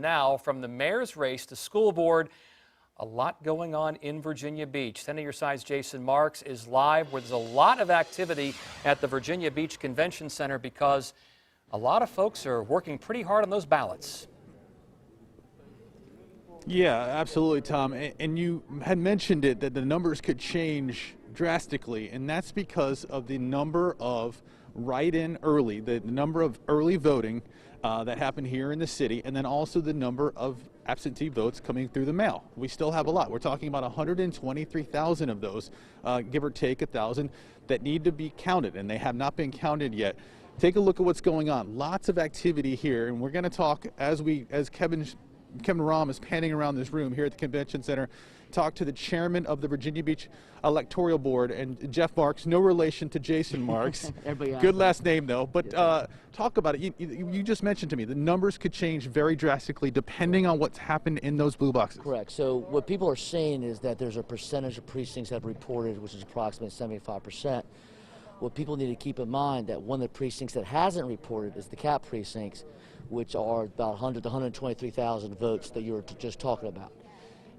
now, from the mayor's race to school board, a lot going on in Virginia Beach. 10 on your side's Jason Marks is live where there's a lot of activity at the Virginia Beach Convention Center because a lot of folks are working pretty hard on those ballots. Yeah, absolutely, Tom. And you had mentioned it, that the numbers could change drastically, and that's because of the number of write-in early, the number of early voting that happened here in the city, and then also the number of absentee votes coming through the mail. We still have a lot. We're talking about 123,000 of those, give or take 1,000, that need to be counted, and they have not been counted yet. Take a look at what's going on. Lots of activity here, and we're going to talk as Kevin Rahm is panning around this room here at the Convention Center, talk to the chairman of the Virginia Beach Electoral Board, and Jeff Marks, no relation to Jason Marks. Good last name though, but talk about it. You just mentioned to me the numbers could change very drastically depending on what's happened in those blue boxes. Correct. So what people are saying is that there's a percentage of precincts that have reported, which is approximately 75%. What people need to keep in mind that one of the precincts that hasn't reported is the cap precincts, which are about 100 to 123,000 votes that you were just talking about.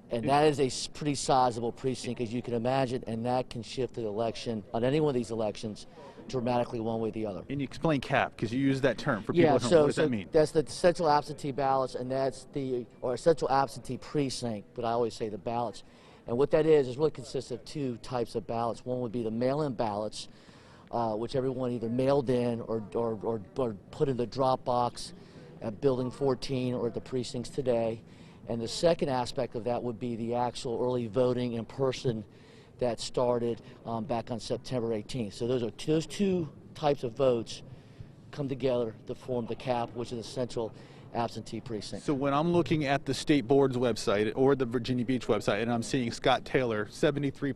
And that is a pretty sizable precinct, as you can imagine, and that can shift the election on any one of these elections dramatically one way or the other. And you explain cap, because you use that term for people who don't know what does that mean? That's the central absentee ballots, and that's or central absentee precinct, but I always say the ballots. And what that is really consists of two types of ballots. One would be the mail-in ballots, which everyone either mailed in or put in the drop box at Building 14 or at the precincts today. And the second aspect of that would be the actual early voting in person that started back on September 18th. So those two types of votes come together to form the CAP, which is the central absentee precinct. So when I'm looking at the state board's website or the Virginia Beach website and I'm seeing Scott Taylor, 73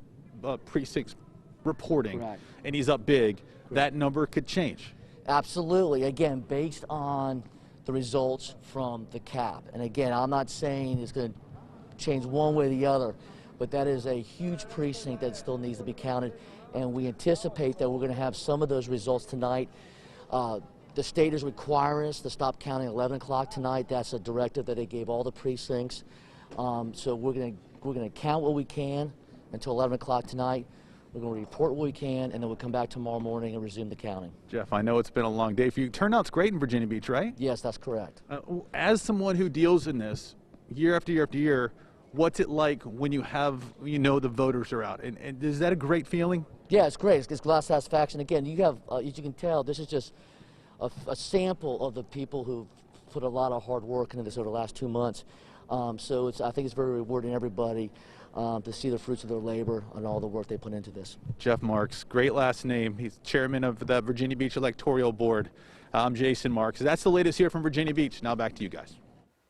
precincts reporting, Correct. And he's up big, that number could change. Absolutely. Again, based on the results from the CAP. And again, I'm not saying it's going to change one way or the other, but that is a huge precinct that still needs to be counted. And we anticipate that we're going to have some of those results tonight. The state is requiring us to stop counting at 11 o'clock tonight. That's a directive that they gave all the precincts. So we're going to count what we can until 11 o'clock tonight. We're going to report what we can, and then we'll come back tomorrow morning and resume the counting. Jeff, I know it's been a long day for you. Turnout's great in Virginia Beach, right? Yes, that's correct. As someone who deals in this year after year after year, what's it like when you know the voters are out? And is that a great feeling? Yeah, it's great. It's a lot of satisfaction. Again, you have, as you can tell, this is just a sample of the people who've put a lot of hard work into this over the last 2 months. So I think it's very rewarding to everybody to see the fruits of their labor and all the work they put into this. Jeff Marks, great last name. He's chairman of the Virginia Beach Electoral Board. I'm Jason Marks. That's the latest here from Virginia Beach. Now back to you guys.